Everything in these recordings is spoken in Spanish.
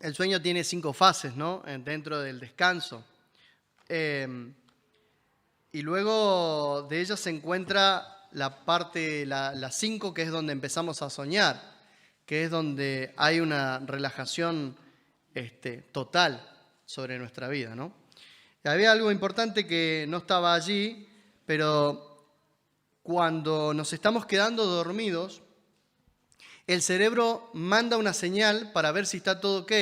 el sueño tiene 5 fases, ¿no? Dentro del descanso. Y luego de ella se encuentra la parte, la 5, que es donde empezamos a soñar, que es donde hay una relajación total sobre nuestra vida, ¿no? Y había algo importante que no estaba allí, pero cuando nos estamos quedando dormidos, el cerebro manda una señal para ver si está todo ok,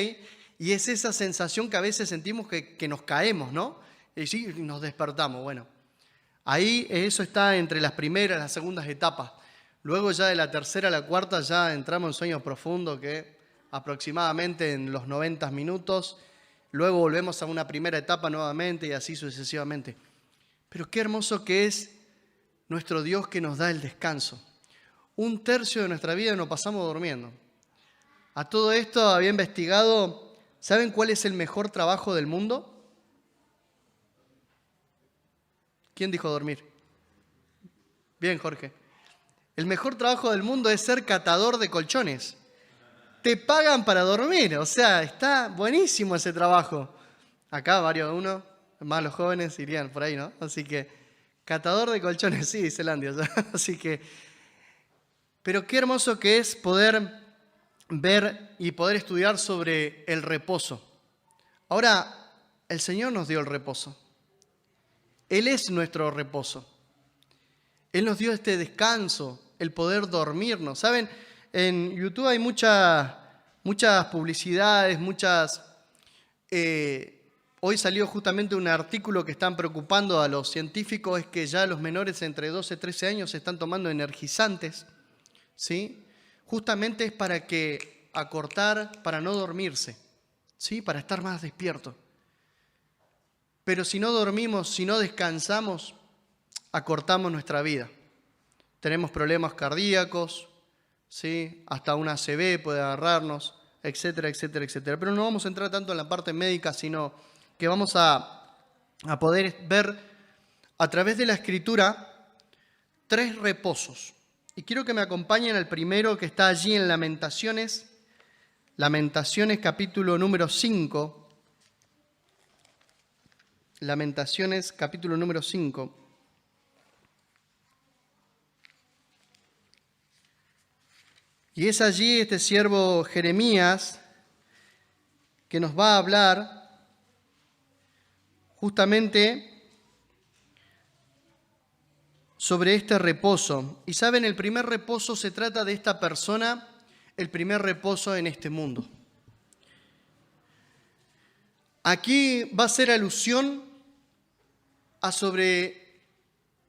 y es esa sensación que a veces sentimos que nos caemos, ¿no? Y sí, nos despertamos. Bueno, ahí eso está entre las primeras y las segundas etapas. Luego ya de la tercera a la cuarta ya entramos en sueño profundo, que aproximadamente en los 90 minutos. Luego volvemos a una primera etapa nuevamente y así sucesivamente. Pero qué hermoso que es nuestro Dios que nos da el descanso. 1/3 de nuestra vida nos pasamos durmiendo. A todo esto había investigado, ¿saben cuál es el mejor trabajo del mundo? ¿Quién dijo dormir? Bien, Jorge. El mejor trabajo del mundo es ser catador de colchones. Te pagan para dormir, o sea, está buenísimo ese trabajo. Acá varios de uno, más los jóvenes irían por ahí, ¿no? Así que, catador de colchones, sí, dice Landia. Así que, pero qué hermoso que es poder ver y poder estudiar sobre el reposo. Ahora, el Señor nos dio el reposo. Él es nuestro reposo. Él nos dio este descanso, el poder dormirnos. ¿Saben? En YouTube hay muchas publicidades, hoy salió justamente un artículo que están preocupando a los científicos, es que ya los menores entre 12 y 13 años se están tomando energizantes, ¿sí? Justamente es para acortar, para no dormirse, ¿sí? Para estar más despierto. Pero si no dormimos, si no descansamos, acortamos nuestra vida. Tenemos problemas cardíacos, ¿sí? Hasta una ACV puede agarrarnos, etcétera, etcétera, etcétera. Pero no vamos a entrar tanto en la parte médica, sino que vamos a poder ver a través de la Escritura 3 reposos. Y quiero que me acompañen al primero, que está allí en Lamentaciones capítulo número 5. Lamentaciones capítulo número 5. Y es allí este siervo Jeremías que nos va a hablar justamente sobre este reposo. Y saben, el primer reposo se trata de esta persona, el primer reposo en este mundo. Aquí va a ser alusión a sobre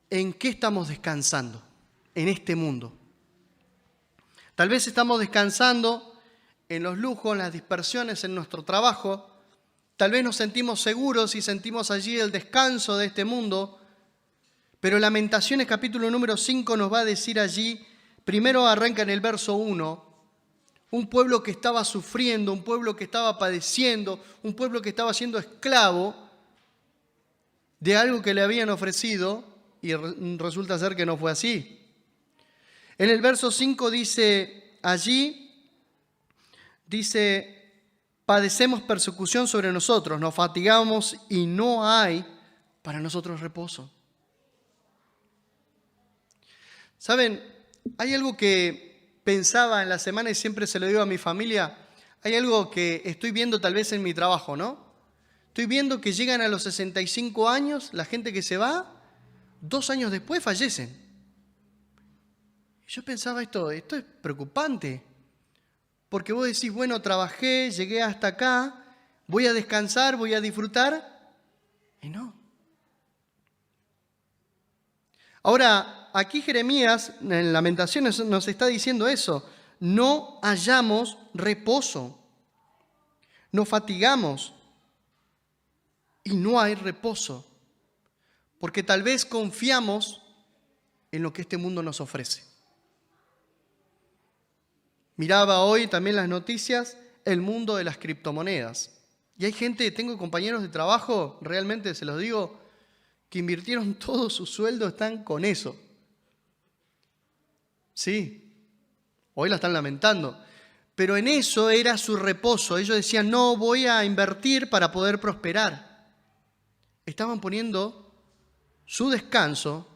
en qué estamos descansando en este mundo. Tal vez estamos descansando en los lujos, en las dispersiones, en nuestro trabajo. Tal vez nos sentimos seguros y sentimos allí el descanso de este mundo. Pero Lamentaciones capítulo número 5 nos va a decir allí, primero arranca en el verso 1, un pueblo que estaba sufriendo, un pueblo que estaba padeciendo, un pueblo que estaba siendo esclavo de algo que le habían ofrecido y resulta ser que no fue así. En el verso 5 dice, padecemos persecución sobre nosotros, nos fatigamos y no hay para nosotros reposo. ¿Saben? Hay algo que pensaba en la semana y siempre se lo digo a mi familia. Hay algo que estoy viendo tal vez en mi trabajo, ¿no? Estoy viendo que llegan a los 65 años, la gente que se va, 2 años después fallecen. Yo pensaba esto es preocupante, porque vos decís, bueno, trabajé, llegué hasta acá, voy a descansar, voy a disfrutar, y no. Ahora, aquí Jeremías, en Lamentaciones, nos está diciendo eso, no hallamos reposo, nos fatigamos y no hay reposo, porque tal vez confiamos en lo que este mundo nos ofrece. Miraba hoy también las noticias, el mundo de las criptomonedas. Y hay gente, tengo compañeros de trabajo, realmente se los digo, que invirtieron todo su sueldo, están con eso. Sí, hoy la están lamentando. pero en eso era su reposo. Ellos decían, no, voy a invertir para poder prosperar. Estaban poniendo su descanso,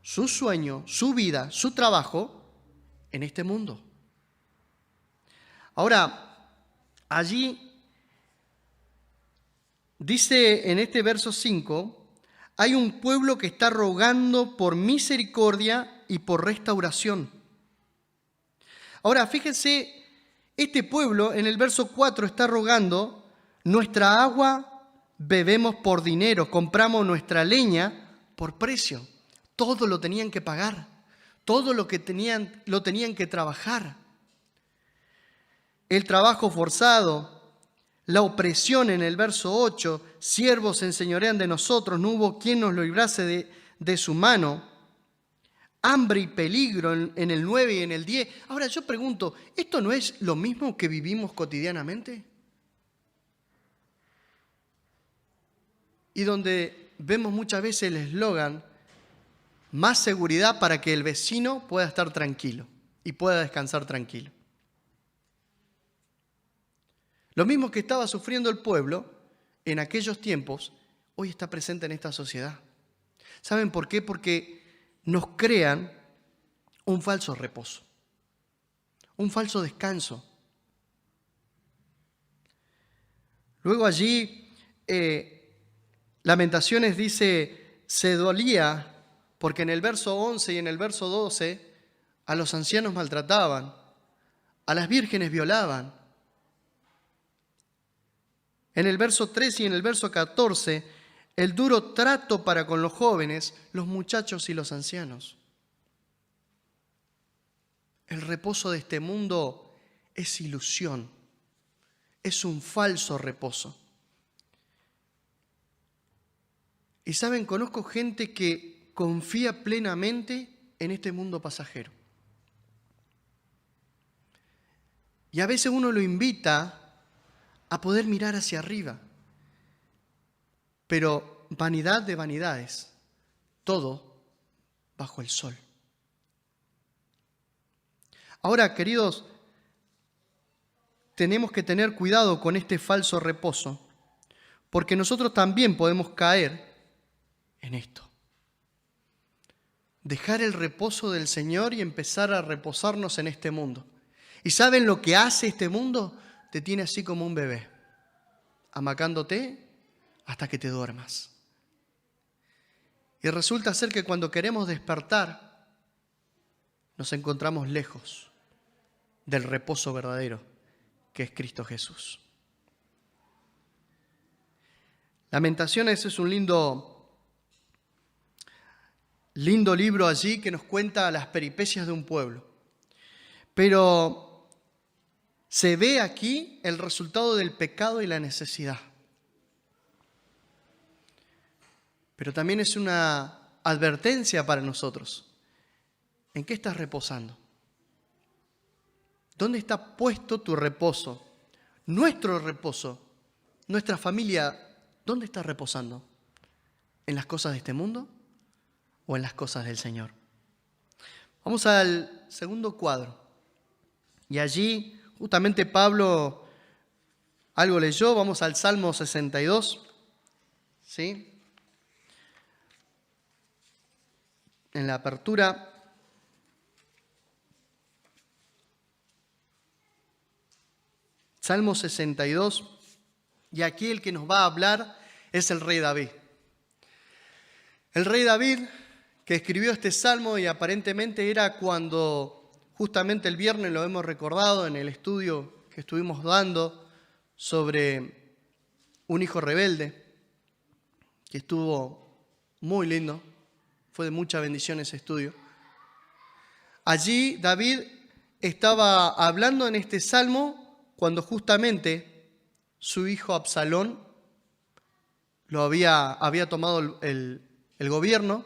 su sueño, su vida, su trabajo en este mundo. Ahora, allí dice en este verso 5, hay un pueblo que está rogando por misericordia y por restauración. Ahora, fíjense, este pueblo en el verso 4 está rogando, nuestra agua bebemos por dinero, compramos nuestra leña por precio. Todo lo tenían que pagar, todo lo que tenían, lo tenían que trabajar. El trabajo forzado, la opresión en el verso 8, siervos se enseñorean de nosotros, no hubo quien nos lo librase de su mano. Hambre y peligro en el 9 y en el 10. Ahora yo pregunto, ¿esto no es lo mismo que vivimos cotidianamente? Y donde vemos muchas veces el eslogan, más seguridad para que el vecino pueda estar tranquilo y pueda descansar tranquilo. Lo mismo que estaba sufriendo el pueblo en aquellos tiempos, hoy está presente en esta sociedad. ¿Saben por qué? Porque nos crean un falso reposo, un falso descanso. Luego allí, Lamentaciones dice, se dolía, porque en el verso 11 y en el verso 12 a los ancianos maltrataban, a las vírgenes violaban. En el verso 13 y en el verso 14, el duro trato para con los jóvenes, los muchachos y los ancianos. El reposo de este mundo es ilusión, es un falso reposo. Y saben, conozco gente que confía plenamente en este mundo pasajero. Y a veces uno lo invita a poder mirar hacia arriba. Pero vanidad de vanidades, todo bajo el sol. Ahora, queridos, tenemos que tener cuidado con este falso reposo, porque nosotros también podemos caer en esto. Dejar el reposo del Señor y empezar a reposarnos en este mundo. ¿Y saben lo que hace este mundo? Te tiene así como un bebé, amacándote hasta que te duermas. Y resulta ser que cuando queremos despertar, nos encontramos lejos del reposo verdadero, que es Cristo Jesús. Lamentaciones es un lindo libro allí que nos cuenta las peripecias de un pueblo. Pero se ve aquí el resultado del pecado y la necesidad. Pero también es una advertencia para nosotros. ¿En qué estás reposando? ¿Dónde está puesto tu reposo? Nuestro reposo, nuestra familia, ¿dónde está reposando? ¿En las cosas de este mundo o en las cosas del Señor? Vamos al segundo cuadro. Y allí justamente Pablo algo leyó, vamos al Salmo 62, ¿sí? En la apertura, Salmo 62, y aquí el que nos va a hablar es el rey David. El rey David que escribió este salmo y aparentemente era cuando justamente el viernes lo hemos recordado en el estudio que estuvimos dando sobre un hijo rebelde, que estuvo muy lindo, fue de mucha bendición ese estudio. Allí David estaba hablando en este salmo cuando justamente su hijo Absalón lo había tomado el gobierno,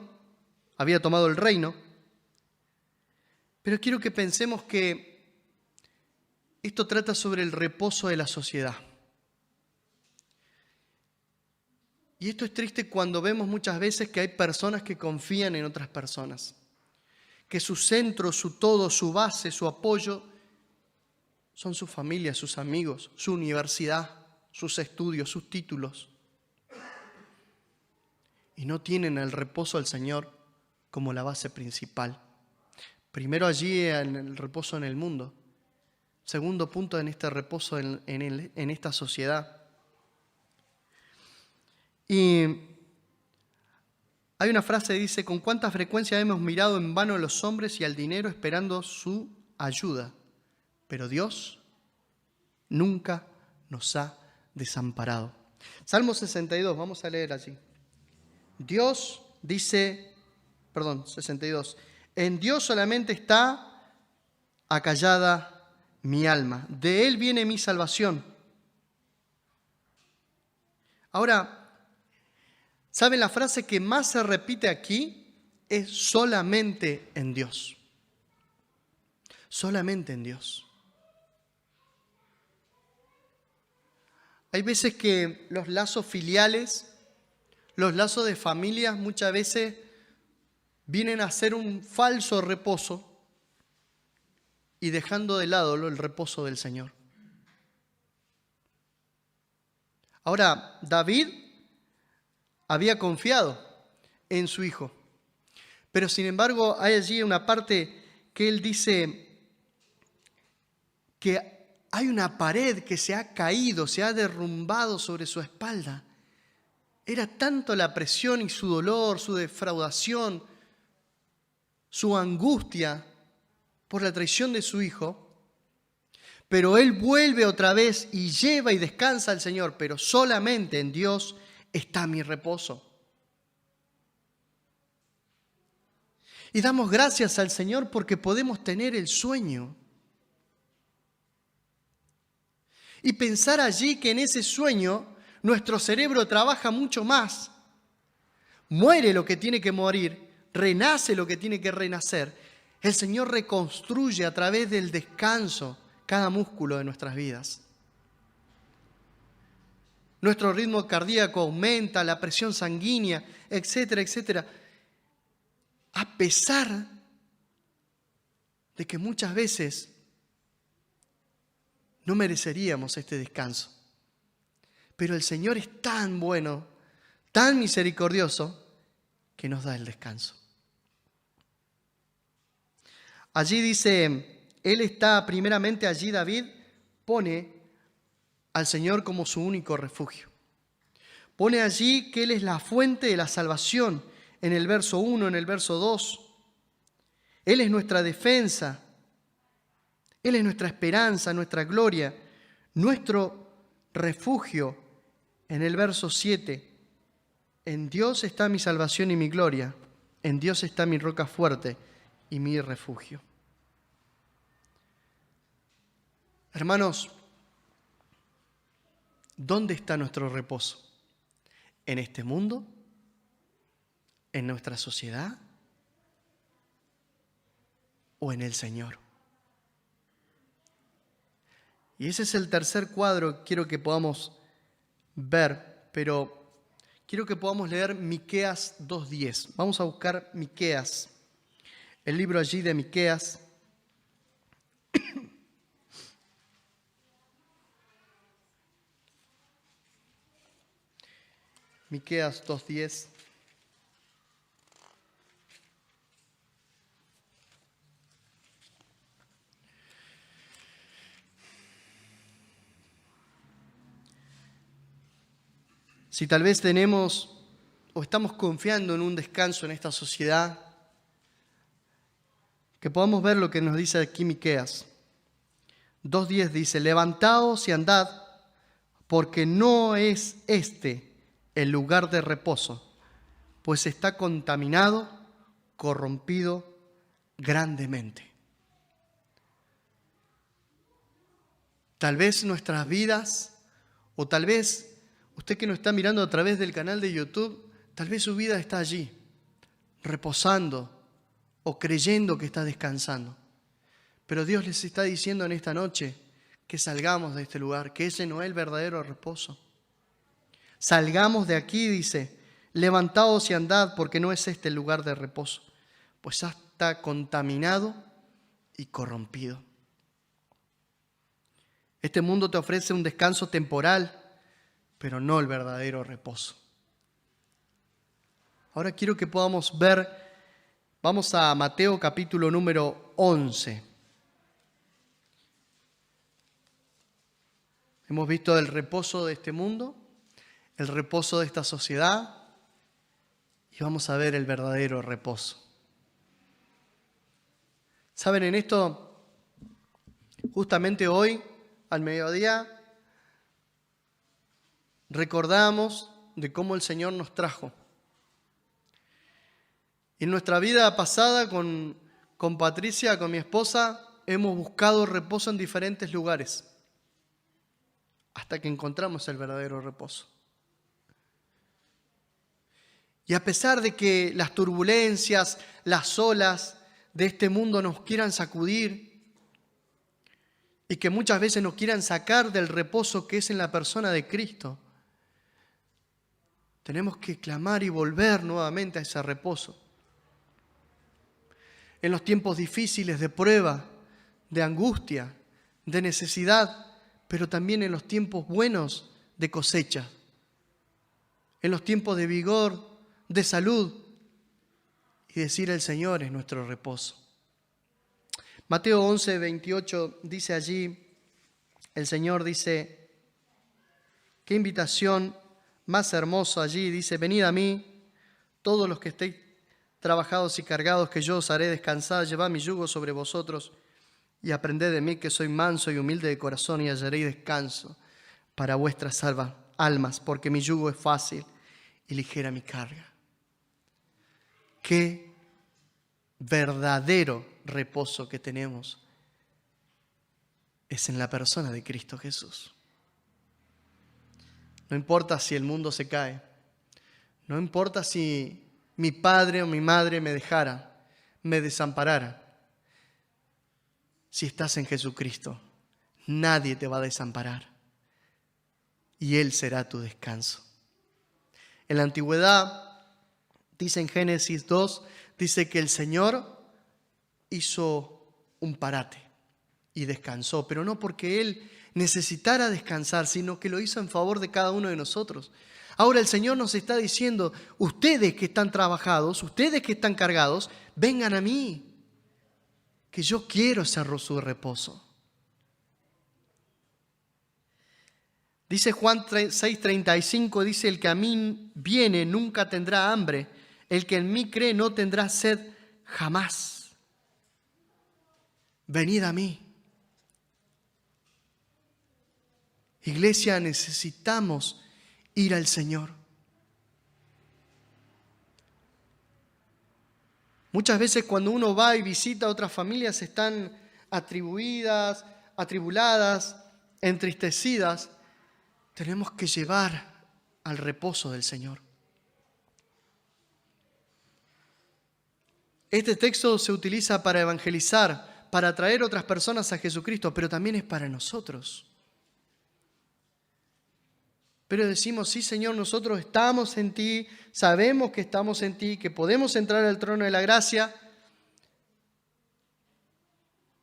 había tomado el reino. Pero quiero que pensemos que esto trata sobre el reposo de la sociedad. Y esto es triste cuando vemos muchas veces que hay personas que confían en otras personas, que su centro, su todo, su base, su apoyo son su familia, sus amigos, su universidad, sus estudios, sus títulos. Y no tienen el reposo del Señor como la base principal. Primero allí en el reposo en el mundo. Segundo punto en este reposo en esta sociedad. Y hay una frase que dice: con cuánta frecuencia hemos mirado en vano a los hombres y al dinero esperando su ayuda. Pero Dios nunca nos ha desamparado. Salmo 62, vamos a leer allí. Dios dice, 62. En Dios solamente está acallada mi alma. De Él viene mi salvación. Ahora, ¿saben? La frase que más se repite aquí es solamente en Dios. Solamente en Dios. Hay veces que los lazos filiales, los lazos de familias muchas veces vienen a ser un falso reposo y dejando de lado el reposo del Señor. Ahora, David había confiado en su hijo, pero sin embargo hay allí una parte que él dice que hay una pared que se ha caído, se ha derrumbado sobre su espalda. Era tanto la presión y su dolor, su defraudación, su angustia por la traición de su hijo, pero él vuelve otra vez y lleva y descansa al Señor, pero solamente en Dios está mi reposo. Y damos gracias al Señor porque podemos tener el sueño. Y pensar allí que en ese sueño nuestro cerebro trabaja mucho más. Muere lo que tiene que morir, renace lo que tiene que renacer. El Señor reconstruye a través del descanso cada músculo de nuestras vidas. Nuestro ritmo cardíaco aumenta, la presión sanguínea, etcétera, etcétera. A pesar de que muchas veces no mereceríamos este descanso. Pero el Señor es tan bueno, tan misericordioso, que nos da el descanso. Allí dice, Él está primeramente allí, David pone al Señor como su único refugio. Pone allí que Él es la fuente de la salvación, en el verso 1, en el verso 2. Él es nuestra defensa, Él es nuestra esperanza, nuestra gloria, nuestro refugio, en el verso 7. En Dios está mi salvación y mi gloria, en Dios está mi roca fuerte y mi refugio. Hermanos, ¿dónde está nuestro reposo? ¿En este mundo? ¿En nuestra sociedad? ¿O en el Señor? Y ese es el tercer cuadro que quiero que podamos ver, pero quiero que podamos leer Miqueas 2:10. Vamos a buscar Miqueas, el libro allí de Miqueas. Miqueas 2:10. Si tal vez tenemos o estamos confiando en un descanso en esta sociedad, que podamos ver lo que nos dice aquí Miqueas. 2:10 dice, levantaos y andad, porque no es este el lugar de reposo, pues está contaminado, corrompido grandemente. Tal vez nuestras vidas, o tal vez usted que nos está mirando a través del canal de YouTube, tal vez su vida está allí, reposando o creyendo que está descansando. Pero Dios les está diciendo en esta noche que salgamos de este lugar, que ese no es el verdadero reposo. Salgamos de aquí, dice, levantaos y andad, porque no es este el lugar de reposo, pues está contaminado y corrompido. Este mundo te ofrece un descanso temporal, pero no el verdadero reposo. Ahora quiero que podamos ver, vamos a Mateo capítulo número 11. Hemos visto el reposo de este mundo, el reposo de esta sociedad, y vamos a ver el verdadero reposo. ¿Saben? En esto, justamente hoy, al mediodía, recordamos de cómo el Señor nos trajo. En nuestra vida pasada con Patricia, con mi esposa, hemos buscado reposo en diferentes lugares hasta que encontramos el verdadero reposo. Y a pesar de que las turbulencias, las olas de este mundo nos quieran sacudir y que muchas veces nos quieran sacar del reposo que es en la persona de Cristo, tenemos que clamar y volver nuevamente a ese reposo. En los tiempos difíciles de prueba, de angustia, de necesidad, pero también en los tiempos buenos de cosecha, en los tiempos de vigor, de salud, y decir el Señor es nuestro reposo. Mateo 11, 28 dice allí, el Señor dice, qué invitación más hermosa allí, dice, venid a mí, todos los que estéis trabajados y cargados, que yo os haré descansar, llevad mi yugo sobre vosotros y aprended de mí, que soy manso y humilde de corazón, y hallaréis descanso para vuestras almas, porque mi yugo es fácil y ligera mi carga. Qué verdadero reposo que tenemos es en la persona de Cristo Jesús. No importa si el mundo se cae, no importa si mi padre o mi madre me dejara, me desamparara. Si estás en Jesucristo, nadie te va a desamparar y Él será tu descanso. En la antigüedad, dice en Génesis 2, dice que el Señor hizo un parate y descansó, pero no porque Él necesitara descansar, sino que lo hizo en favor de cada uno de nosotros. Ahora el Señor nos está diciendo, ustedes que están trabajados, ustedes que están cargados, vengan a mí, que yo quiero ser su reposo. Dice Juan 6:35, dice, el que a mí viene nunca tendrá hambre, el que en mí cree no tendrá sed jamás. Venid a mí. Iglesia, necesitamos ir al Señor. Muchas veces cuando uno va y visita a otras familias están atribuladas, entristecidas. Tenemos que llevar al reposo del Señor. Este texto se utiliza para evangelizar, para atraer otras personas a Jesucristo, pero también es para nosotros. Pero decimos, sí Señor, nosotros estamos en ti, sabemos que estamos en ti, que podemos entrar al trono de la gracia,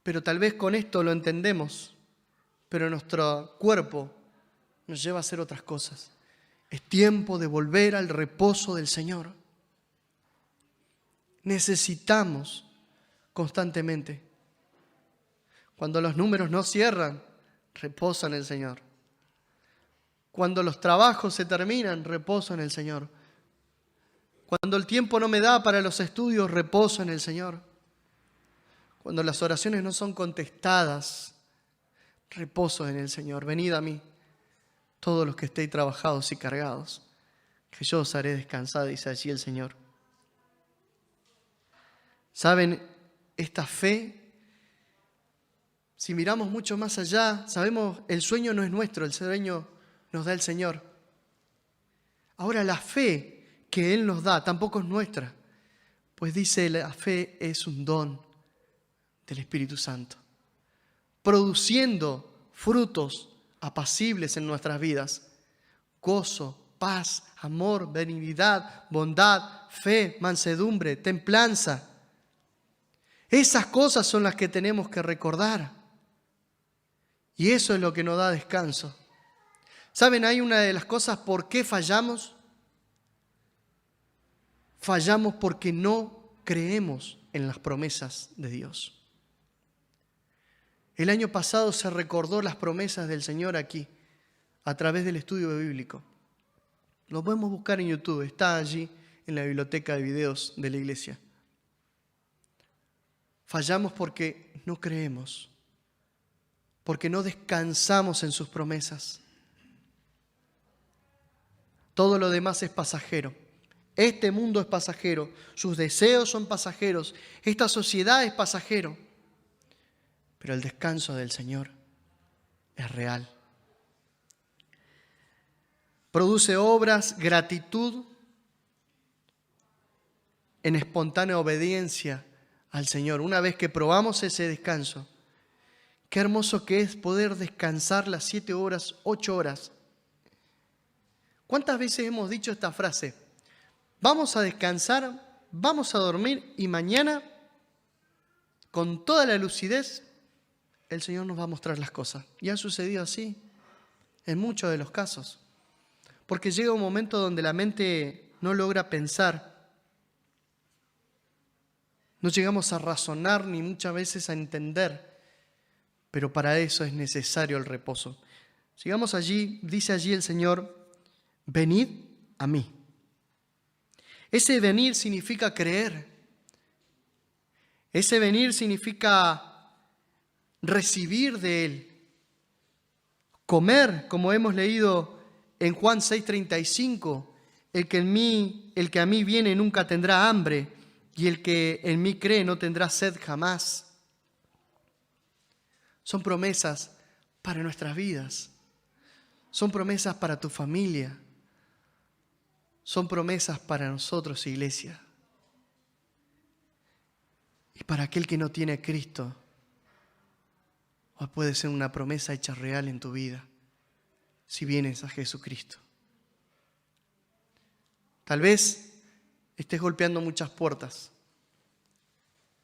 pero tal vez con esto lo entendemos, pero nuestro cuerpo nos lleva a hacer otras cosas. Es tiempo de volver al reposo del Señor. Necesitamos constantemente. Cuando los números no cierran, reposa en el Señor. Cuando los trabajos se terminan, reposo en el Señor. Cuando el tiempo no me da para los estudios, reposo en el Señor. Cuando las oraciones no son contestadas, reposo en el Señor. Venid a mí, todos los que estéis trabajados y cargados, que yo os haré descansar, dice allí el Señor. ¿Saben? Esta fe, si miramos mucho más allá, sabemos el sueño no es nuestro, el sueño nos da el Señor. Ahora la fe que Él nos da tampoco es nuestra, pues dice la fe es un don del Espíritu Santo, produciendo frutos apacibles en nuestras vidas, gozo, paz, amor, benignidad, bondad, fe, mansedumbre, templanza. Esas cosas son las que tenemos que recordar. Y eso es lo que nos da descanso. ¿Saben? Hay una de las cosas por qué fallamos. Fallamos porque no creemos en las promesas de Dios. El año pasado se recordó las promesas del Señor aquí, a través del estudio bíblico. Lo podemos buscar en YouTube, está allí en la biblioteca de videos de la iglesia. Fallamos porque no creemos, porque no descansamos en sus promesas. Todo lo demás es pasajero. Este mundo es pasajero, sus deseos son pasajeros, esta sociedad es pasajero. Pero el descanso del Señor es real. Produce obras, gratitud en espontánea obediencia al Señor. Una vez que probamos ese descanso, qué hermoso que es poder descansar las 7 horas, 8 horas. ¿Cuántas veces hemos dicho esta frase? Vamos a descansar, vamos a dormir y mañana, con toda la lucidez, el Señor nos va a mostrar las cosas. Y ha sucedido así en muchos de los casos. Porque llega un momento donde la mente no logra pensar. No llegamos a razonar ni muchas veces a entender. Pero para eso es necesario el reposo. Llegamos allí, dice allí el Señor, venid a mí. Ese venir significa creer. Ese venir significa recibir de Él. Comer, como hemos leído en Juan 6:35, el que a mí viene nunca tendrá hambre, y el que en mí cree no tendrá sed jamás. Son promesas para nuestras vidas. Son promesas para tu familia. Son promesas para nosotros, iglesia. Y para aquel que no tiene a Cristo, hoy puede ser una promesa hecha real en tu vida, si vienes a Jesucristo. Tal vez estés golpeando muchas puertas,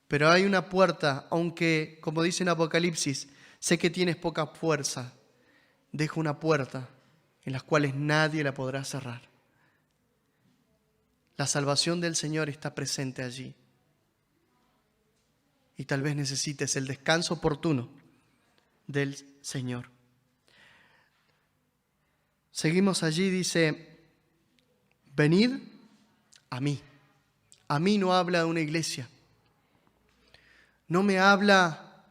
pero hay una puerta, aunque, como dice en Apocalipsis, sé que tienes poca fuerza, dejo una puerta en las cuales nadie la podrá cerrar. La salvación del Señor está presente allí. Y tal vez necesites el descanso oportuno del Señor. Seguimos allí, dice, venid a mí. A mí no habla de una iglesia. No me habla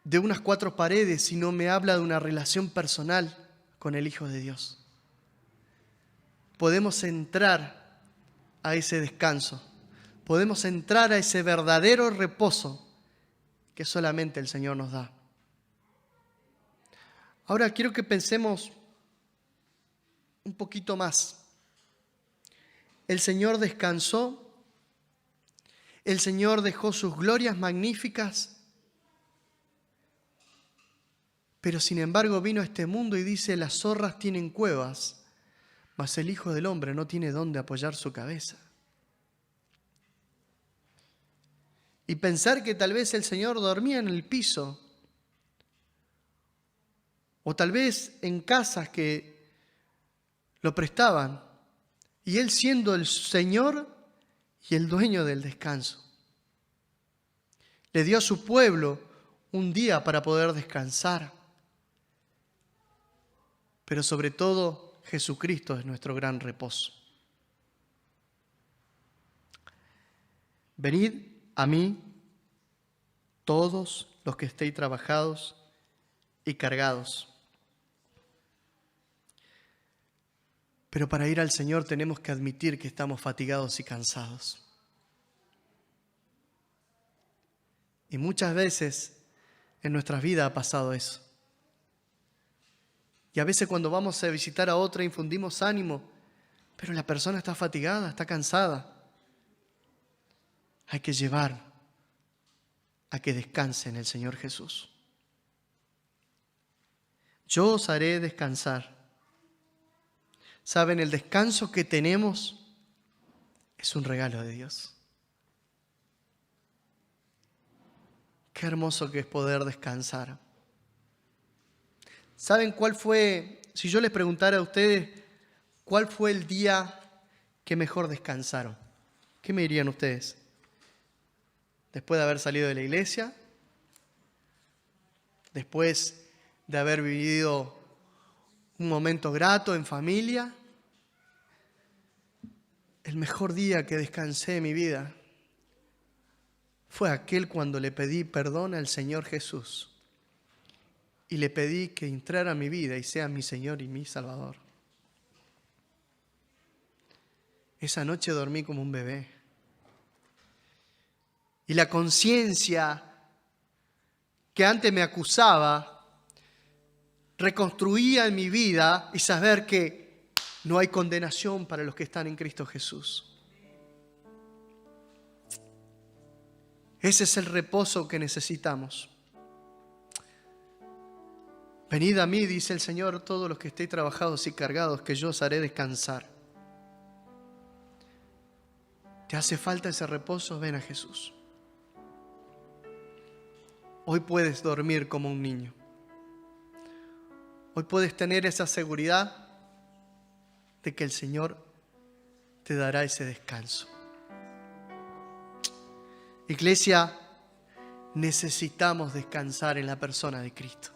de unas 4 paredes, sino me habla de una relación personal con el Hijo de Dios. Podemos entrar a ese descanso. Podemos entrar a ese verdadero reposo que solamente el Señor nos da. Ahora quiero que pensemos un poquito más. El Señor descansó, el Señor dejó sus glorias magníficas, pero sin embargo vino a este mundo y dice, las zorras tienen cuevas, mas el Hijo del Hombre no tiene dónde apoyar su cabeza. Y pensar que tal vez el Señor dormía en el piso, o tal vez en casas que lo prestaban, y Él siendo el Señor y el dueño del descanso. Le dio a su pueblo un día para poder descansar, pero sobre todo Jesucristo es nuestro gran reposo. Venid a mí, todos los que estéis trabajados y cargados. Pero para ir al Señor tenemos que admitir que estamos fatigados y cansados. Y muchas veces en nuestras vidas ha pasado eso. Y a veces cuando vamos a visitar a otra infundimos ánimo, pero la persona está fatigada, está cansada. Hay que llevar a que descanse en el Señor Jesús. Yo os haré descansar. ¿Saben? El descanso que tenemos es un regalo de Dios. Qué hermoso que es poder descansar. ¿Saben cuál fue, si yo les preguntara a ustedes, cuál fue el día que mejor descansaron? ¿Qué me dirían ustedes? Después de haber salido de la iglesia, después de haber vivido un momento grato en familia, el mejor día que descansé en mi vida fue aquel cuando le pedí perdón al Señor Jesús y le pedí que entrara a mi vida y sea mi Señor y mi Salvador. Esa noche dormí como un bebé. Y la conciencia que antes me acusaba, reconstruía en mi vida y saber que no hay condenación para los que están en Cristo Jesús. Ese es el reposo que necesitamos. Venid a mí, dice el Señor, todos los que estéis trabajados y cargados, que yo os haré descansar. ¿Te hace falta ese reposo? Ven a Jesús. Hoy puedes dormir como un niño. Hoy puedes tener esa seguridad de que el Señor te dará ese descanso. Iglesia, necesitamos descansar en la persona de Cristo.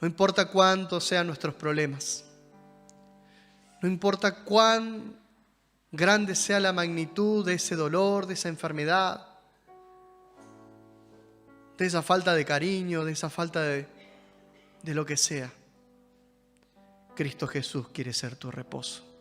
No importa cuántos sean nuestros problemas. No importa cuán grande sea la magnitud de ese dolor, de esa enfermedad, de esa falta de cariño, de esa falta de lo que sea. Cristo Jesús quiere ser tu reposo.